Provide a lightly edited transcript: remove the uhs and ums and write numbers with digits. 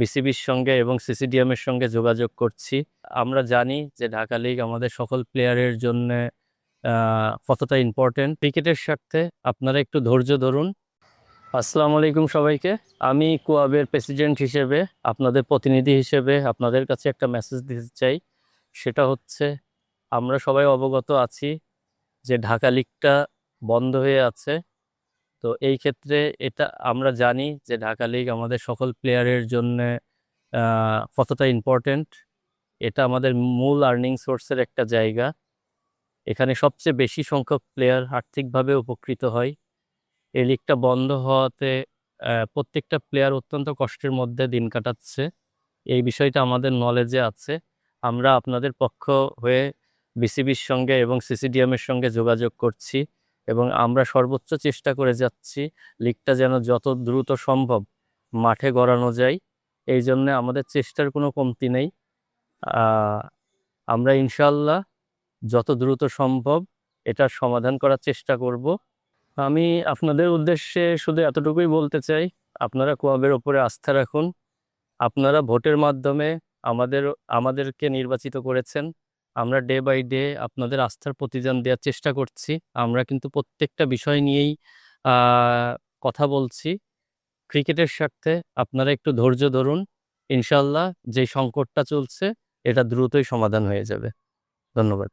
বিসিবির সঙ্গে এবং সিসিডিএম এর সঙ্গে যোগাযোগ করছি। আমরা জানি যে ঢাকা লিগ আমাদের সকল প্লেয়ারের জন্য কতটা ইম্পর্টেন্ট। ক্রিকেটের স্বার্থে আপনারা একটু ধৈর্য ধরুন। আসসালামু আলাইকুম সবাইকে। আমি কুয়াবের প্রেসিডেন্ট হিসেবে, আপনাদের প্রতিনিধি হিসেবে আপনাদের কাছে একটা মেসেজ দিতে চাই। সেটা হচ্ছে, আমরা সবাই অবগত আছি যে ঢাকা লিগটা বন্ধ হয়ে আছে। তো এই ক্ষেত্রে এটা আমরা জানি যে ঢাকা লিগ আমাদের সকল প্লেয়ারের জন্য কতটা ইম্পর্টেন্ট। এটা আমাদের মূল আর্নিং সোর্সের একটা জায়গা। এখানে সবচেয়ে বেশি সংখ্যক প্লেয়ার আর্থিকভাবে উপকৃত হয়। এই লিগটা বন্ধ হওয়াতে প্রত্যেকটা প্লেয়ার অত্যন্ত কষ্টের মধ্যে দিন কাটাচ্ছে। এই বিষয়টা আমাদের নলেজে আছে। আমরা আপনাদের পক্ষ হয়ে বিসিবির সঙ্গে এবং সিসিডিএম এর সঙ্গে যোগাযোগ করছি এবং আমরা সর্বোচ্চ চেষ্টা করে যাচ্ছি লিগটা যেন যত দ্রুত সম্ভব মাঠে গড়ানো যায়। এই জন্য আমাদের চেষ্টার কোনো কমতি নেই। আহ, আমরা ইনশাল্লাহ যত দ্রুত সম্ভব এটার সমাধান করার চেষ্টা করব। আমি আপনাদের উদ্দেশ্যে শুধু এতটুকুই বলতে চাই, আপনারা কোয়াবের ওপরে আস্থা রাখুন। আপনারা ভোটের মাধ্যমে আমাদের আমাদেরকে নির্বাচিত করেছেন। আমরা ডে বাই ডে আপনাদের আস্থার প্রতিদান দেওয়ার চেষ্টা করছি। আমরা কিন্তু প্রত্যেকটা বিষয় নিয়েই আহ, কথা বলছি। ক্রিকেটের স্বার্থে আপনারা একটু ধৈর্য ধরুন। ইনশাল্লাহ যে সংকটটা চলছে এটা দ্রুতই সমাধান হয়ে যাবে। ধন্যবাদ।